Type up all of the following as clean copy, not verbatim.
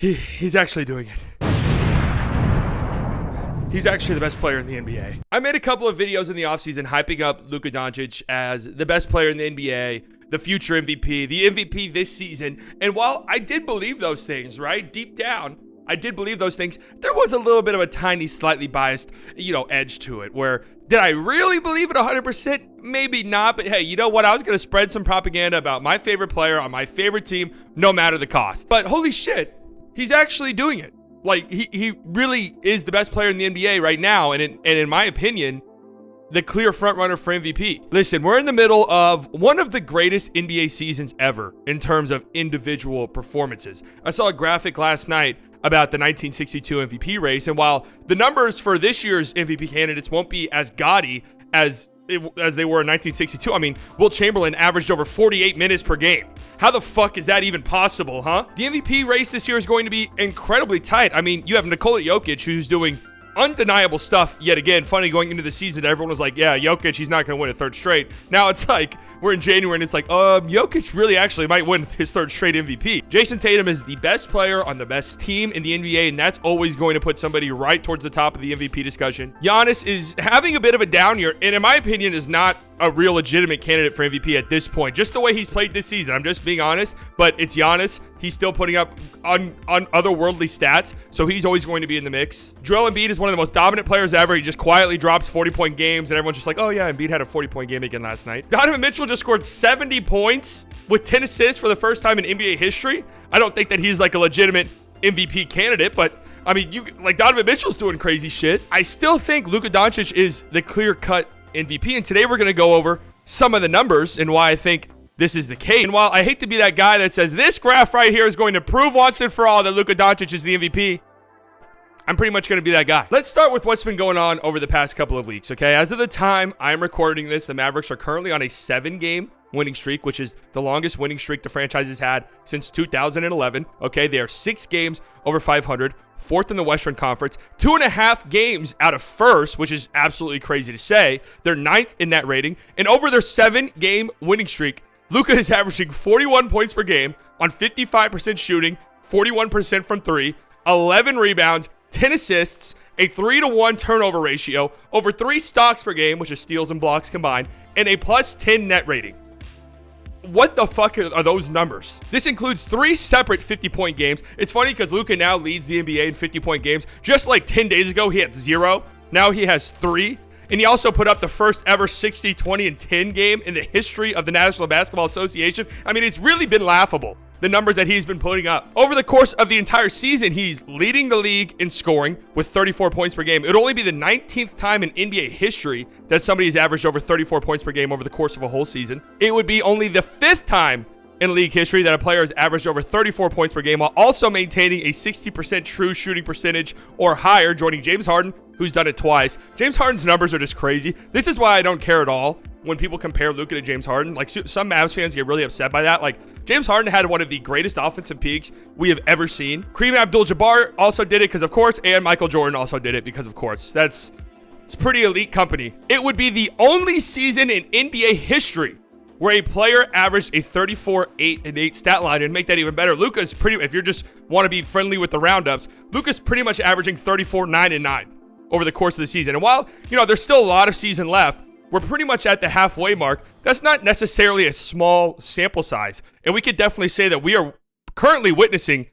He's actually doing it. He's actually the best player in the NBA. I made a couple of videos in the offseason hyping up Luka Doncic as the best player in the NBA, the future MVP, the MVP this season. And while I did believe those things, right, deep down, I did believe those things, there was a little bit of a tiny, slightly biased, edge to it where, did I really believe it 100%? Maybe not, but hey, you know what? I was going to spread some propaganda about my favorite player on my favorite team, no matter the cost. But holy shit, he's actually doing it. Like, he really is the best player in the NBA right now, and in my opinion, the clear frontrunner for MVP. Listen, we're in the middle of one of the greatest NBA seasons ever in terms of individual performances. I saw a graphic last night about the 1962 MVP race, and while the numbers for this year's MVP candidates won't be as gaudy as they were in 1962, I mean, Wilt Chamberlain averaged over 48 minutes per game. How the fuck is that even possible, huh? The MVP race this year is going to be incredibly tight. I mean, you have Nikola Jokic, who's doing undeniable stuff yet again. Funny, going into the season, everyone was like, yeah, Jokic, he's not going to win a third straight. Now it's like, we're in January and it's like, Jokic really actually might win his third straight MVP. Jason Tatum is the best player on the best team in the NBA, and that's always going to put somebody right towards the top of the MVP discussion. Giannis is having a bit of a down year, and in my opinion is not a real legitimate candidate for MVP at this point. Just the way he's played this season, I'm just being honest, but it's Giannis. He's still putting up on otherworldly stats, so he's always going to be in the mix. Joel Embiid is one of the most dominant players ever. He just quietly drops 40-point games, and everyone's just like, oh yeah, Embiid had a 40-point game again last night. Donovan Mitchell just scored 70 points with 10 assists for the first time in NBA history. I don't think that he's like a legitimate MVP candidate, but I mean, Donovan Mitchell's doing crazy shit. I still think Luka Doncic is the clear-cut MVP, and today we're going to go over some of the numbers and why I think this is the case. And while I hate to be that guy that says this graph right here is going to prove once and for all that Luka Doncic is the MVP, I'm pretty much going to be that guy. Let's start with what's been going on over the past couple of weeks, okay? As of the time I'm recording this, the Mavericks are currently on a 7-game winning streak, which is the longest winning streak the franchise has had since 2011. Okay, they are 6 games over 500, 4th in the Western Conference, 2.5 games out of first, which is absolutely crazy to say. They're 9th in net rating, and over their 7-game winning streak, Luka is averaging 41 points per game on 55% shooting, 41% from 3, 11 rebounds, 10 assists, a 3-to-1 turnover ratio, over 3 stocks per game, which is steals and blocks combined, and a plus 10 net rating. What the fuck are those numbers? This includes 3 separate 50-point games. It's funny because Luka now leads the NBA in 50-point games. Just like 10 days ago, he had 0. Now he has 3. And he also put up the first ever 60, 20, and 10 game in the history of the National Basketball Association. I mean, it's really been laughable, the numbers that he's been putting up. Over the course of the entire season, he's leading the league in scoring with 34 points per game. It would only be the 19th time in NBA history that somebody has averaged over 34 points per game over the course of a whole season. It would be only the 5th time in league history that a player has averaged over 34 points per game while also maintaining a 60% true shooting percentage or higher, joining James Harden, who's done it twice. James Harden's numbers are just crazy. This is why I don't care at all when people compare Luka to James Harden. Like, some Mavs fans get really upset by that. Like, James Harden had one of the greatest offensive peaks we have ever seen. Kareem Abdul-Jabbar also did it because of course, and Michael Jordan also did it because of course. It's pretty elite company. It would be the only season in NBA history where a player averaged a 34, 8, and 8 stat line. And make that even better, Luka's if you just want to be friendly with the roundups, Luka's pretty much averaging 34, 9, and 9 over the course of the season. And while, there's still a lot of season left, we're pretty much at the halfway mark. That's not necessarily a small sample size. And we could definitely say that we are currently witnessing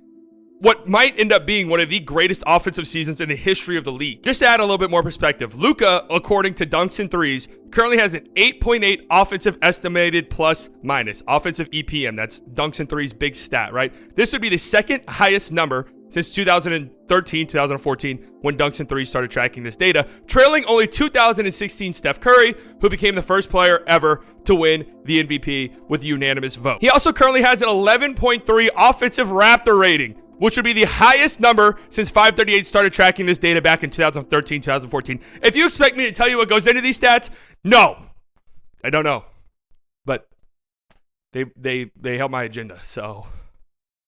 what might end up being one of the greatest offensive seasons in the history of the league. Just to add a little bit more perspective, Luka, according to dunks and threes, currently has an 8.8 offensive estimated plus minus. Offensive EPM, that's dunks and threes, big stat, right? This would be the second highest number since 2013, 2014, when dunks and threes started tracking this data, trailing only 2016 Steph Curry, who became the first player ever to win the MVP with a unanimous vote. He also currently has an 11.3 offensive Raptor rating, which would be the highest number since 538 started tracking this data back in 2013, 2014. If you expect me to tell you what goes into these stats, no, I don't know, but they help my agenda, so.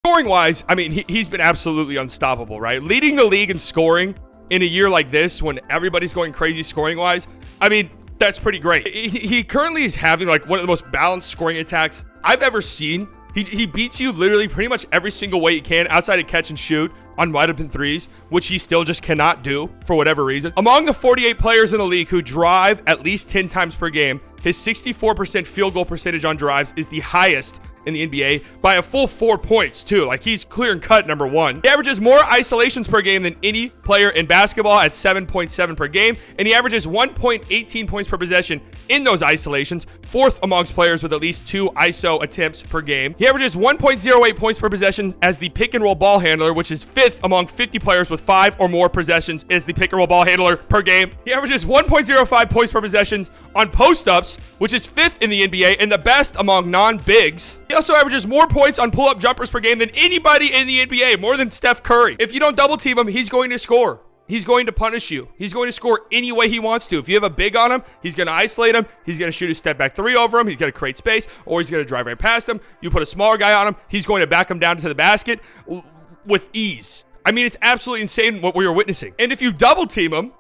Scoring-wise, I mean, he's been absolutely unstoppable, right? Leading the league in scoring in a year like this when everybody's going crazy scoring-wise, I mean, that's pretty great. He currently is having like one of the most balanced scoring attacks I've ever seen He beats you literally pretty much every single way he can outside of catch and shoot on wide open threes, which he still just cannot do for whatever reason. Among the 48 players in the league who drive at least 10 times per game, his 64% field goal percentage on drives is the highest in the NBA by a full 4 points too. Like, he's clear and cut number one. He averages more isolations per game than any player in basketball at 7.7 per game, and he averages 1.18 points per possession in those isolations, fourth amongst players with at least 2 ISO attempts per game. He averages 1.08 points per possession as the pick and roll ball handler, which is fifth among 50 players with 5 or more possessions as the pick and roll ball handler per game. He averages 1.05 points per possession on post-ups, which is fifth in the NBA and the best among non-bigs. He also averages more points on pull-up jumpers per game than anybody in the NBA, more than Steph Curry. If you don't double team him, he's going to score. He's going to punish you. He's going to score any way he wants to. If you have a big on him, he's going to isolate him. He's going to shoot a step back three over him. He's going to create space, or he's going to drive right past him. You put a smaller guy on him, he's going to back him down to the basket with ease. I mean, it's absolutely insane what we are witnessing. And if you double team him,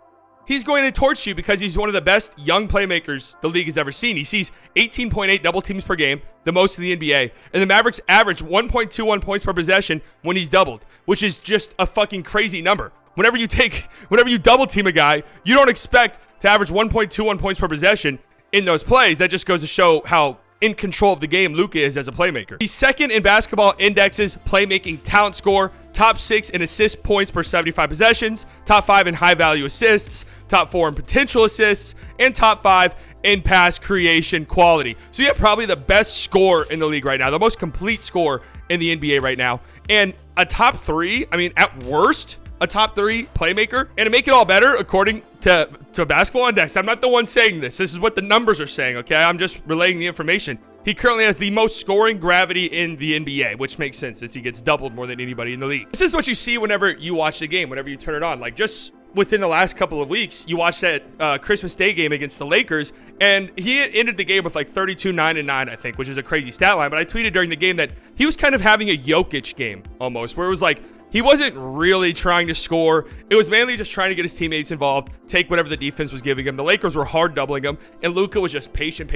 he's going to torch you because he's one of the best young playmakers the league has ever seen. He sees 18.8 double teams per game, the most in the NBA. And the Mavericks average 1.21 points per possession when he's doubled, which is just a fucking crazy number. Whenever you double team a guy, you don't expect to average 1.21 points per possession in those plays. That just goes to show how in control of the game Luka is as a playmaker. He's second in basketball indexes, playmaking talent score, top 6 in assist points per 75 possessions, top 5 in high value assists, top 4 in potential assists, and top 5 in pass creation quality. So you have probably the best scorer in the league right now, the most complete scorer in the NBA right now, and a top 3, I mean, at worst, a top 3 playmaker. And to make it all better, according to Basketball Index, I'm not the one saying this. This is what the numbers are saying, okay? I'm just relaying the information. He currently has the most scoring gravity in the NBA, which makes sense since he gets doubled more than anybody in the league. This is what you see whenever you watch the game, whenever you turn it on. Like, just within the last couple of weeks, you watched that Christmas Day game against the Lakers, and he had ended the game with like 32, 9, and 9, I think, which is a crazy stat line. But I tweeted during the game that he was kind of having a Jokic game almost, where it was like, he wasn't really trying to score. It was mainly just trying to get his teammates involved, take whatever the defense was giving him. The Lakers were hard doubling him, and Luka was just patient,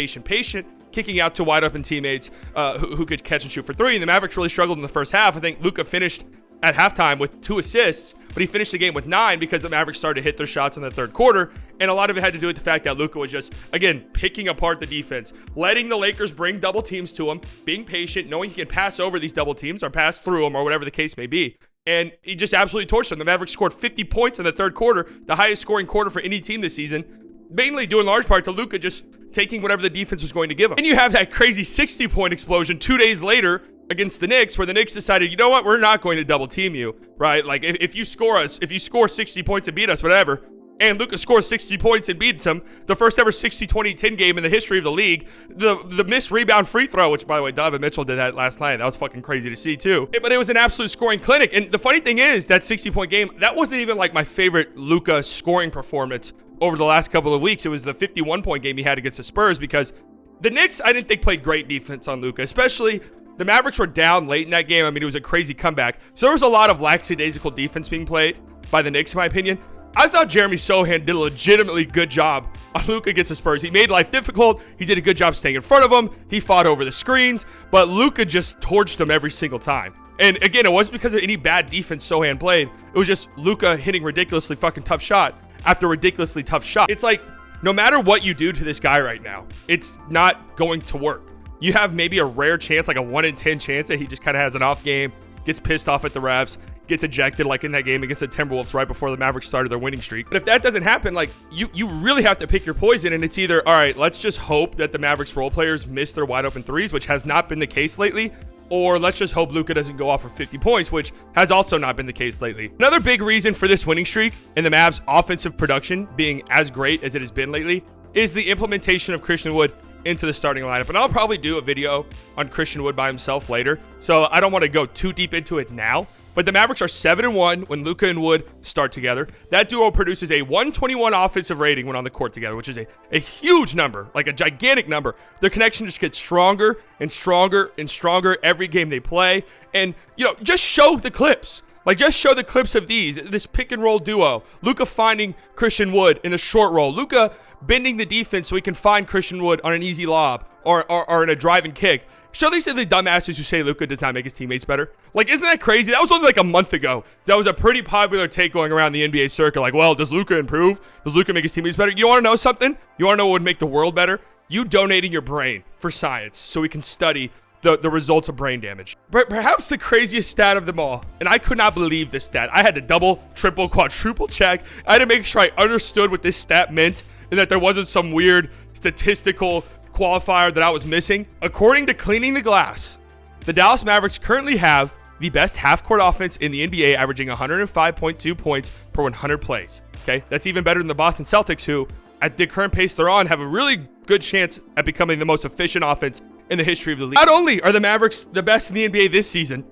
kicking out to wide open teammates who could catch and shoot for 3. And the Mavericks really struggled in the first half. I think Luka finished at halftime with 2 assists, but he finished the game with 9 because the Mavericks started to hit their shots in the third quarter. And a lot of it had to do with the fact that Luka was just, again, picking apart the defense, letting the Lakers bring double teams to him, being patient, knowing he can pass over these double teams or pass through them or whatever the case may be. And he just absolutely torched them. The Mavericks scored 50 points in the third quarter, the highest scoring quarter for any team this season, mainly due in large part to Luka just taking whatever the defense was going to give him. And you have that crazy 60-point explosion 2 days later against the Knicks, where the Knicks decided, you know what, we're not going to double team you, right? Like, if you score 60 points and beat us, whatever, and Luka scores 60 points and beats him, the first ever 60-20-10 game in the history of the league. The missed rebound free throw, which, by the way, Donovan Mitchell did that last night. That was fucking crazy to see, too. But it was an absolute scoring clinic. And the funny thing is, that 60-point game, that wasn't even like my favorite Luka scoring performance over the last couple of weeks. It was the 51-point game he had against the Spurs, because the Knicks, I didn't think, played great defense on Luka, especially the Mavericks were down late in that game. I mean, it was a crazy comeback. So there was a lot of lackadaisical defense being played by the Knicks, in my opinion. I thought Jeremy Sohan did a legitimately good job on Luka against the Spurs. He made life difficult. He did a good job staying in front of him. He fought over the screens, but Luka just torched him every single time. And again, it wasn't because of any bad defense Sohan played. It was just Luka hitting ridiculously fucking tough shot after ridiculously tough shot. It's like, no matter what you do to this guy right now, it's not going to work. You have maybe a rare chance, like a 1 in 10 chance that he just kind of has an off game, gets pissed off at the refs, gets ejected like in that game against the Timberwolves right before the Mavericks started their winning streak. But if that doesn't happen, like, you really have to pick your poison, and it's either, all right, let's just hope that the Mavericks role players miss their wide open threes, which has not been the case lately, or let's just hope Luka doesn't go off for 50 points, which has also not been the case lately. Another big reason for this winning streak and the Mavs offensive production being as great as it has been lately is the implementation of Christian Wood into the starting lineup. And I'll probably do a video on Christian Wood by himself later, so I don't want to go too deep into it now. But the Mavericks are 7-1 when Luka and Wood start together. That duo produces a 121 offensive rating when on the court together, which is a huge number, like a gigantic number. Their connection just gets stronger and stronger and stronger every game they play. And, you know, just show the clips. Like, just show the clips of this pick and roll duo. Luka finding Christian Wood in a short roll. Luka bending the defense so he can find Christian Wood on an easy lob or in a drive and kick. Show these silly dumbasses who say Luka does not make his teammates better. Like, isn't that crazy? That was only like a month ago. That was a pretty popular take going around the NBA circuit. Like, well, does Luka improve? Does Luka make his teammates better? You want to know something? You want to know what would make the world better? You donating your brain for science so we can study the results of brain damage. Perhaps the craziest stat of them all, and I could not believe this stat. I had to double, triple, quadruple check. I had to make sure I understood what this stat meant and that there wasn't some weird statistical qualifier that I was missing. According to Cleaning the Glass, the Dallas Mavericks currently have the best half-court offense in the NBA, averaging 105.2 points per 100 plays. Okay, that's even better than the Boston Celtics, who, at the current pace they're on, have a really good chance at becoming the most efficient offense in the history of the league. Not only are the Mavericks the best in the NBA this season,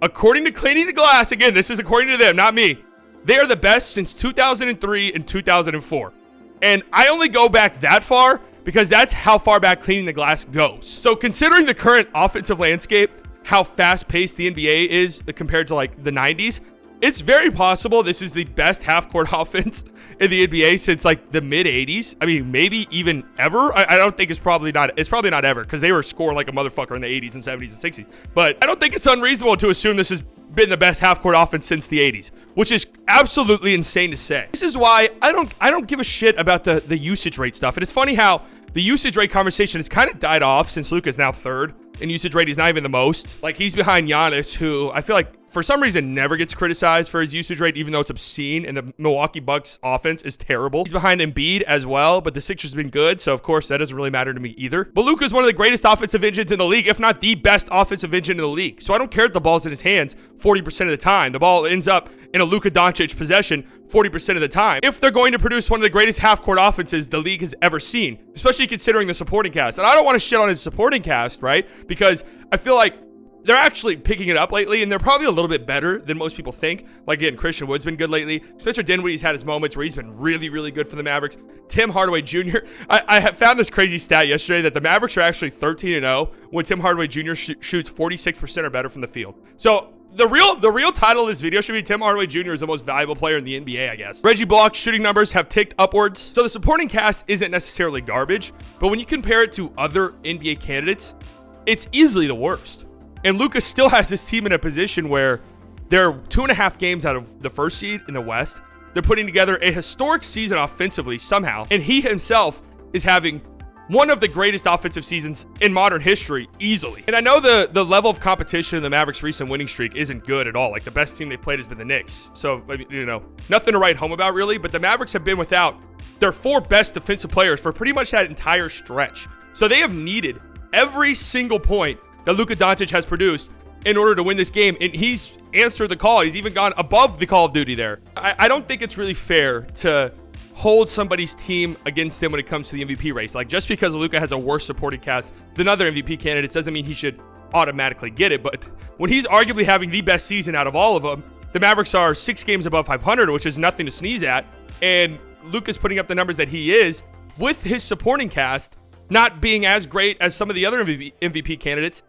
according to Cleaning the Glass, again, this is according to them, not me, they are the best since 2003 and 2004. And I only go back that far because that's how far back Cleaning the Glass goes. So considering the current offensive landscape, how fast-paced the NBA is compared to like the 90s, it's very possible this is the best half-court offense in the NBA since like the mid-80s. I mean, maybe even ever. I don't think it's probably not ever, because they were scoring like a motherfucker in the 80s and 70s and 60s. But I don't think it's unreasonable to assume this has been the best half-court offense since the 80s, which is absolutely insane to say. This is why I don't give a shit about the usage rate stuff. And it's funny how the usage rate conversation has kind of died off since Luka's now third. In usage rate, he's not even the most. Like, he's behind Giannis, who I feel like for some reason never gets criticized for his usage rate, even though it's obscene, and the Milwaukee Bucks offense is terrible. He's behind Embiid as well, but the Sixers have been good, so of course that doesn't really matter to me either. But Luka's one of the greatest offensive engines in the league, if not the best offensive engine in the league. So I don't care if the ball's in his hands 40% of the time. The ball ends up in a Luka Doncic possession 40% of the time, if they're going to produce one of the greatest half-court offenses the league has ever seen, especially considering the supporting cast. And I don't want to shit on his supporting cast, right? Because I feel like they're actually picking it up lately, and they're probably a little bit better than most people think. Like, again, Christian Wood's been good lately. Spencer Dinwiddie's had his moments where he's been really, really good for the Mavericks. Tim Hardaway Jr. I have found this crazy stat yesterday that the Mavericks are actually 13-0 when Tim Hardaway Jr. shoots 46% or better from the field. So the real title of this video should be Tim Hardaway Jr. is the most valuable player in the NBA, I guess. Reggie Bullock's shooting numbers have ticked upwards. So the supporting cast isn't necessarily garbage, but when you compare it to other NBA candidates, it's easily the worst. And Luka still has his team in a position where they're 2.5 games out of the first seed in the West. They're putting together a historic season offensively somehow, and he himself is having one of the greatest offensive seasons in modern history, easily. And I know the level of competition in the Mavericks' recent winning streak isn't good at all. Like, the best team they played has been the Knicks. So, you know, nothing to write home about, really. But the Mavericks have been without their 4 best defensive players for pretty much that entire stretch. So they have needed every single point that Luka Doncic has produced in order to win this game. And he's answered the call. He's even gone above the Call of Duty there. I don't think it's really fair to hold somebody's team against them when it comes to the MVP race. Like, just because Luka has a worse supporting cast than other MVP candidates doesn't mean he should automatically get it. But when he's arguably having the best season out of all of them, the Mavericks are 6 games above 500, which is nothing to sneeze at. And Luka's putting up the numbers that he is with his supporting cast not being as great as some of the other MVP candidates.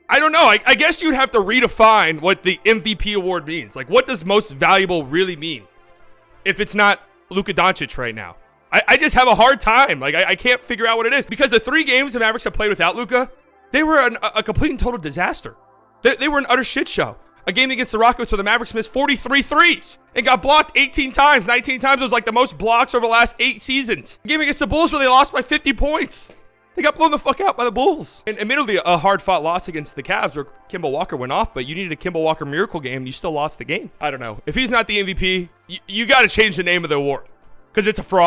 I don't know. I guess you'd have to redefine what the MVP award means. Like, what does most valuable really mean if it's not Luka Doncic right now? I just have a hard time. Like, I can't figure out what it is. Because the 3 games the Mavericks have played without Luka, they were a complete and total disaster. They were an utter shit show. A game against the Rockets where the Mavericks missed 43 threes and got blocked 18 times. 19 times. It was like the most blocks over the last 8 seasons. A game against the Bulls where they lost by 50 points. They got blown the fuck out by the Bulls. And admittedly, a hard-fought loss against the Cavs where Kemba Walker went off, but you needed a Kemba Walker miracle game, and you still lost the game. I don't know. If he's not the MVP, you got to change the name of the award because it's a fraud.